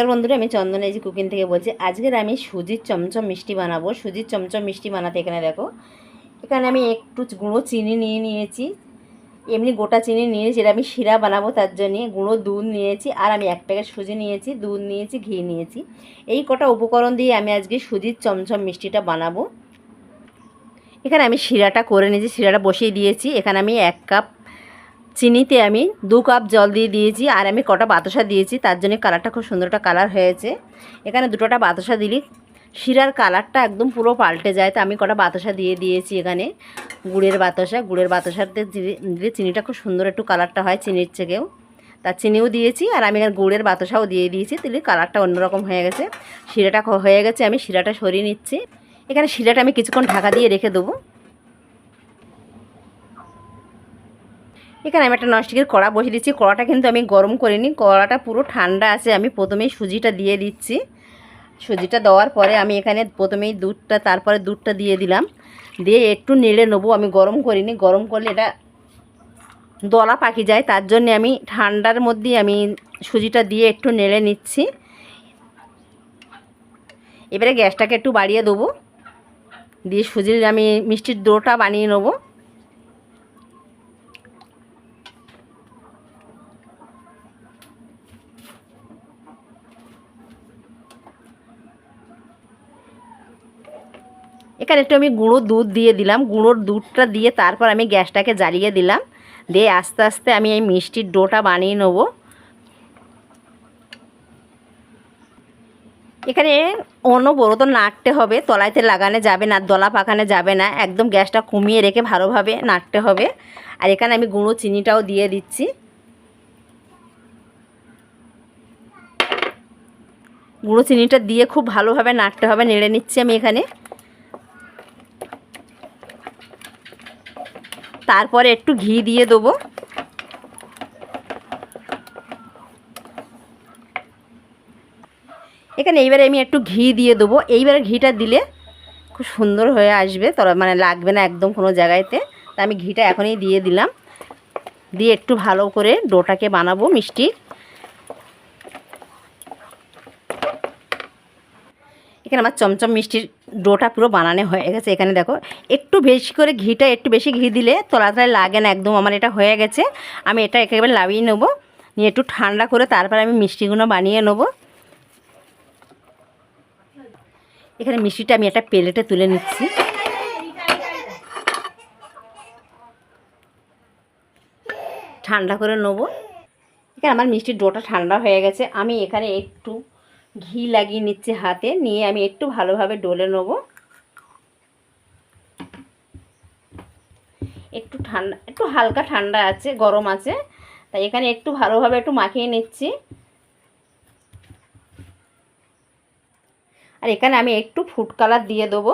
নমস্কার বন্ধুরা, আমি চন্দন এই যে কুকিং থেকে বলছি। আজকের আমি সুজির চমচম মিষ্টি বানাবো। সুজির চমচম মিষ্টি বানাতে এখানে দেখো, এখানে আমি একটু গুঁড়ো চিনি নিয়ে নিয়েছি, এমনি গোটা চিনি নিয়েছি, এটা আমি শিরা বানাবো তার জন্যে। গুঁড়ো দুধ নিয়েছি, আর আমি 1 প্যাকেট সুজি নিয়েছি, দুধ নিয়েছি, ঘি নিয়েছি। এই কটা উপকরণ দিয়ে আমি আজকে সুজির চমচম মিষ্টিটা বানাবো। এখানে আমি শিরাটা করে নিয়েছি, শিরাটা বসিয়ে দিয়েছি। এখানে আমি 1 কাপ চিনিতে আমি 2 কাপ জল দিয়ে দিয়েছি, আর আমি কটা বাতাসা দিয়েছি, তার জন্য কালারটা খুব সুন্দর একটা কালার হয়েছে। এখানে দুটোটা বাতাসা দিলে শিরার কালারটা একদম পুরো পাল্টে যায়, তো আমি কটা বাতাসা দিয়ে দিয়েছি। এখানে গুড়ের বাতাসাতে দিলে চিনিটা খুব সুন্দর একটু কালারটা হয় চিনির থেকেও, তার চিনিও দিয়েছি। আর আমি এখানে গুড়ের বাতাসাও দিয়ে দিয়েছি, তাহলে কালারটা অন্যরকম হয়ে গেছে। শিরাটা হয়ে গেছে, আমি শিরাটা সরিয়ে নিচ্ছি। এখানে শিরাটা আমি কিছুক্ষণ ঢাকা দিয়ে রেখে দেবো। এখানে আমি একটা ননস্টিকের কড়া বসিয়ে দিচ্ছি। কড়াটা কিন্তু আমি গরম করিনি, কড়াটা পুরো ঠান্ডা আছে। আমি প্রথমেই সুজিটা দিয়ে দিচ্ছি। সুজিটা দেওয়ার পরে আমি এখানে প্রথমেই তারপরে দুধটা দিয়ে দিলাম, দিয়ে একটু নেড়ে নেবো। আমি গরম করিনি, গরম করলে এটা দলা পাকি যায়, তার জন্য আমি ঠান্ডার মধ্যেই আমি সুজিটা দিয়ে একটু নেড়ে নিচ্ছি। এবারে গ্যাসটাকে একটু বাড়িয়ে দেবো, দিয়ে সুজির আমি মিষ্টির ডোটা বানিয়ে নেবো। এখানে একটু আমি গুঁড়ো দুধ দিয়ে দিলাম, গুঁড়োর দুধটা দিয়ে তারপর আমি গ্যাসটাকে জ্বালিয়ে দিলাম, দিয়ে আস্তে আস্তে আমি এই মিষ্টির ডোটা বানিয়ে নেব। এখানে অনবরত নাড়তে হবে, তলাইতে লাগানো যাবে না, দলা পাকানো যাবে না, একদম গ্যাসটা কমিয়ে রেখে ভালোভাবে নাড়তে হবে। আর এখানে আমি গুঁড়ো চিনিটাও দিয়ে দিচ্ছি। গুঁড়ো চিনিটা দিয়ে খুব ভালোভাবে নাড়তে হবে, নেড়ে নিচ্ছি আমি এখানে। তারপরে একটু ঘি দিয়ে দেবো। এখানে এইবারে আমি একটু ঘি দিয়ে দেবো। এইবারে ঘিটা দিলে খুব সুন্দর হয়ে আসবে, মানে লাগবে না একদম কোনো জায়গায়তে। তা আমি ঘিটা এখনই দিয়ে দিলাম, দিয়ে একটু ভালো করে ডোটাকে বানাবো মিষ্টি। এখানে আমার চমচম মিষ্টির ডোটা পুরো বানানো হয়ে গেছে। এখানে দেখো, একটু বেশি করে ঘিটা, একটু বেশি ঘি দিলে তলায় লাগে না একদম। আমার এটা হয়ে গেছে, আমি এটা একেবারে লাভিয়ে নেবো, নিয়ে একটু ঠান্ডা করে তারপরে আমি মিষ্টিগুলো বানিয়ে নেবো। এখানে মিষ্টিটা আমি একটা প্লেটে তুলে নিচ্ছি। ঠান্ডা করে নেবো। এখানে আমার মিষ্টির ডোটা ঠান্ডা হয়ে গেছে, আমি এখানে একটু ঘি লাগিয়ে নিচ্ছি হাতে, নিয়ে আমি একটু ভালোভাবে ডলে নেবো। একটু ঠান্ডা, একটু হালকা ঠান্ডা আছে, গরম আছে, তাই এখানে একটু ভালোভাবে একটু মাখিয়ে নিচ্ছি। আর এখানে আমি একটু ফুড কালার দিয়ে দেবো,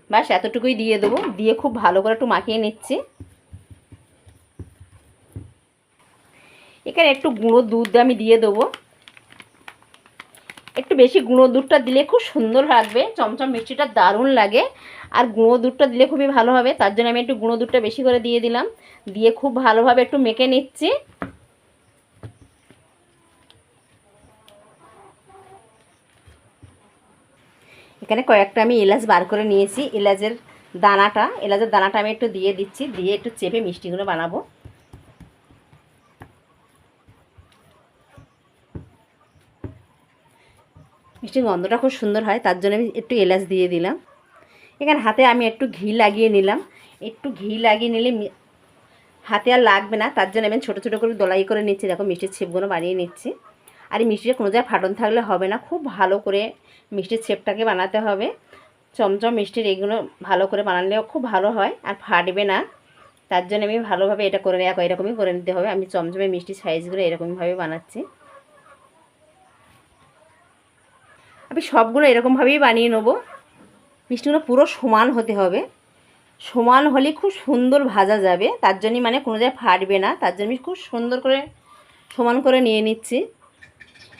ব্যাস এতটুকুই দিয়ে দেবো। দিয়ে খুব ভালো করে একটু মাখিয়ে নিচ্ছি। এখানে একটু গুঁড়ো দুধ আমি দিয়ে দেবো। একটু বেশি গুঁড়ো দুধটা দিলে খুব সুন্দর লাগবে, চমচম মিষ্টিটা দারুণ লাগে। আর গুঁড়ো দুধটা দিলে খুবই ভালো হবে, তার জন্য আমি একটু গুঁড়ো দুধটা বেশি করে দিয়ে দিলাম। দিয়ে খুব ভালোভাবে একটু মেখে নিচ্ছি। এখানে কয়েকটা আমি এলাচ বার করে নিয়েছি, এলাচের দানাটা আমি একটু দিয়ে দিচ্ছি, দিয়ে একটু চেপে মিষ্টিগুলো বানাবো। মিষ্টির গন্ধটা খুব সুন্দর হয়, তার জন্য আমি একটু এলাচ দিয়ে দিলাম। এখানে হাতে আমি একটু ঘি লাগিয়ে নিলাম। একটু ঘি লাগিয়ে নিলে হাতে আর লাগবে না, তার জন্য আমি ছোটো ছোটো করে দলাই করে নিচ্ছি। দেখো, মিষ্টির ছেপগুলো বানিয়ে নিচ্ছি। আর এই মিষ্টিটা কোনো জায়গায় ফাটন থাকলে হবে না, খুব ভালো করে মিষ্টির ছেপটাকে বানাতে হবে। চমচম মিষ্টির এগুলো ভালো করে বানালেও খুব ভালো হয়, আর ফাটবে না। তার জন্য আমি ভালোভাবে এটা করে নেওয়া, এরকমই করে নিতে হবে। আমি চমচমের মিষ্টির সাইজগুলো এরকমভাবে বানাচ্ছি। আমি সবগুলো এরকমভাবেই বানিয়ে নেবো। মিষ্টিগুলো পুরো সমান হতে হবে, সমান হলে খুব সুন্দর ভাজা যাবে, তার জন্যই মানে কোনো জায়গায় ফাটবে না, তার জন্য আমি খুব সুন্দর করে সমান করে নিয়ে নিচ্ছি।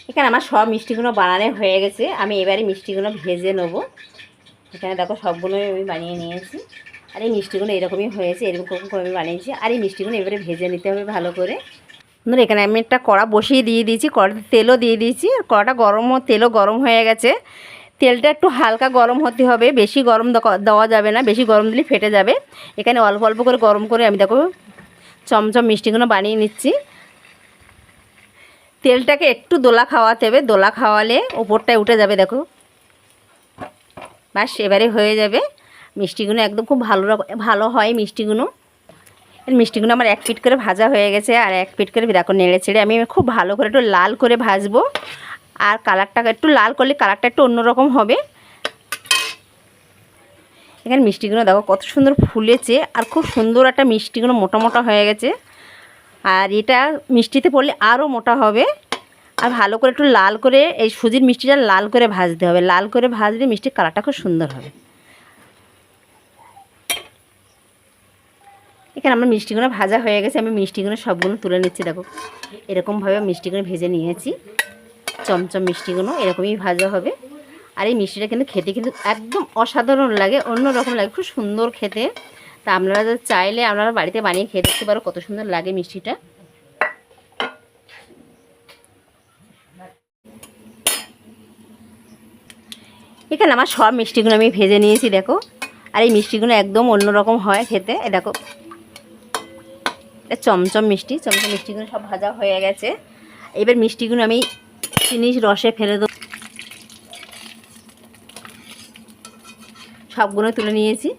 এখানে আমার সব মিষ্টিগুলো বানানো হয়ে গেছে, আমি এবারে মিষ্টিগুলো ভেজে নেব। এখানে দেখো, সবগুলোই আমি বানিয়ে নিয়েছি। আর এই মিষ্টিগুলো এরকমই হয়েছে, এরকম করে আমি বানিয়েছি। আর এই মিষ্টিগুলো এবারে ভেজে নিতে হবে ভালো করে। বন্ধুরা এখানে আমি একটা কড়া বসিয়ে দিয়ে দিয়েছি, কড়াতে তেলও দিয়ে দিয়েছি। কড়াটা তেলও গরম হয়ে গেছে। তেলটা একটু হালকা গরম হতে হবে, বেশি গরম দেওয়া যাবে না, বেশি গরম দিলে ফেটে যাবে। এখানে অল্প অল্প করে গরম করে আমি দেখো চমচম মিষ্টিগুলো বানিয়ে নিচ্ছি। তেলটাকে একটু দোলা খাওয়াতে হবে, দোলা খাওয়ালে ওপরটায় উঠে যাবে দেখো। বাস এবারে হয়ে যাবে। মিষ্টিগুলো একদম খুব ভালো হয় মিষ্টিগুলো। মিষ্টিগুলো আমার এক পিঠ করে ভাজা হয়ে গেছে, আর এক পিঠ করে দেখো নেড়ে ছেড়ে আমি খুব ভালো করে একটু লাল করে ভাজবো। আর কালারটা একটু লাল করলে কালারটা একটু অন্যরকম হবে। এখানে মিষ্টিগুলো দেখো কত সুন্দর ফুলেছে, আর খুব সুন্দর একটা মিষ্টিগুলো মোটা মোটা হয়ে গেছে। আর এটা মিষ্টিতে পড়লে আরও মোটা হবে। আর ভালো করে একটু লাল করে এই সুজির মিষ্টিটা লাল করে ভাজতে হবে, লাল করে ভাজলে মিষ্টির কালারটা খুব সুন্দর হবে। এখানে আমার মিষ্টিগুলো ভাজা হয়ে গেছে, আমি মিষ্টিগুলো সবগুলো তুলে নিচ্ছি। দেখো এরকমভাবে মিষ্টিগুলো ভেজে নিয়েছি। চমচম মিষ্টিগুলো এরকমই ভাজা হবে। আর এই মিষ্টিটা কিন্তু খেতে কিন্তু একদম অসাধারণ লাগে, অন্যরকম লাগে, খুব সুন্দর খেতে। তা আপনারা চাইলে আপনারা বাড়িতে বানিয়ে খেয়ে দেখতে পারো কত সুন্দর লাগে মিষ্টিটা। এখানে আমার সব মিষ্টিগুলো আমি ভেজে নিয়েছি দেখো। আর এই মিষ্টিগুলো একদম অন্যরকম হয় খেতে। দেখো এটা চমচম মিষ্টিগুলো সব ভাজা হয়ে গেছে। এবার মিষ্টিগুলো আমি চিনির রসে ফেলে দেবো। সবগুলো তুলে নিয়েছি।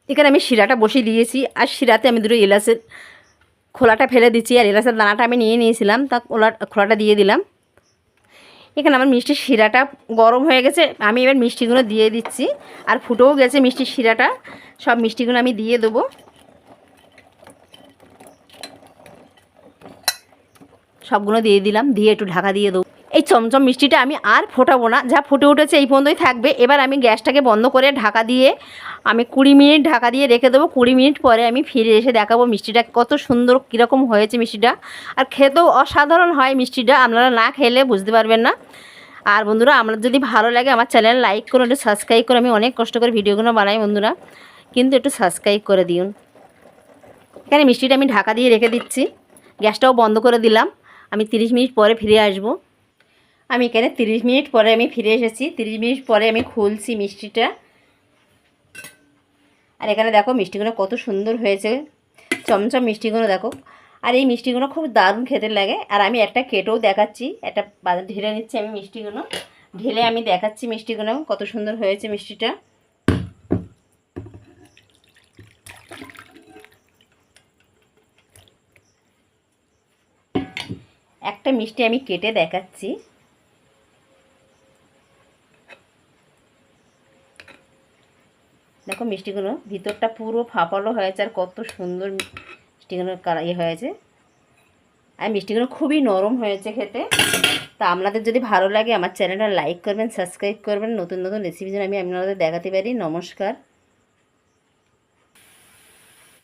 এখানে আমি শিরাটা বসিয়ে দিয়েছি, আর শিরাতে আমি দুটো এলাচের খোলাটা ফেলে দিচ্ছি, আর এলাচের দানাটা আমি নিয়ে নিয়েছিলাম, তা খোলাটা দিয়ে দিলাম। এখানে আমার মিষ্টির শিরাটা গরম হয়ে গেছে, আমি এবার মিষ্টিগুলো দিয়ে দিচ্ছি। আর ফুটেও গেছে মিষ্টির শিরাটা, সব মিষ্টিগুলো আমি দিয়ে দেবো। সবগুলো দিয়ে দিলাম, দিয়ে একটু ঢাকা দিয়ে দেবো। এই চমচম মিষ্টিটা আমি আর ফোটাবো না, যা ফুটে উঠেছে এই পর্যন্তই থাকবে। এবার আমি গ্যাসটাকে বন্ধ করে ঢাকা দিয়ে আমি 20 মিনিট ঢাকা দিয়ে রেখে দেবো। 20 মিনিট পরে আমি ফিরে এসে দেখাবো মিষ্টিটা কত সুন্দর কীরকম হয়েছে মিষ্টিটা। আর খেতেও অসাধারণ হয় মিষ্টিটা, আপনারা না খেলে বুঝতে পারবেন না। আর বন্ধুরা আমার যদি ভালো লাগে আমার চ্যানেল লাইক করুন, একটু সাবস্ক্রাইব করে, আমি অনেক কষ্ট করে ভিডিওগুলো বানাই বন্ধুরা, কিন্তু একটু সাবস্ক্রাইব করে দিন। এখানে মিষ্টিটা আমি ঢাকা দিয়ে রেখে দিচ্ছি, গ্যাসটাও বন্ধ করে দিলাম। আমি 30 মিনিট পরে ফিরে আসবো। আমি এখানে 30 মিনিট পরে আমি ফিরে এসেছি। 30 মিনিট পরে আমি খুলছি মিষ্টিটা। আর এখানে দেখো মিষ্টিগুলো কত সুন্দর হয়েছে, চমচম মিষ্টিগুলো দেখো। আর এই মিষ্টিগুলো খুব দারুণ খেতে লাগে। আর আমি একটা কেটেও দেখাচ্ছি, একটা ঢেলে নিচ্ছি আমি মিষ্টিগুলো, ঢেলে আমি দেখাচ্ছি মিষ্টিগুলো কত সুন্দর হয়েছে মিষ্টিটা। একটা মিষ্টি আমি কেটে দেখাচ্ছি। দেখো মিষ্টিগুলো ভিতরটা পুরো ফাঁপালো হয়েছে, আর কত সুন্দর মিষ্টিগুলো হয়েছে। আর মিষ্টিগুলো খুবই নরম হয়েছে খেতে। তা আপনাদের যদি ভালো লাগে আমার চ্যানেলটা লাইক করবেন, সাবস্ক্রাইব করবেন, নতুন নতুন রেসিপি যেন আমি আপনাদের দেখাতে পারি। নমস্কার।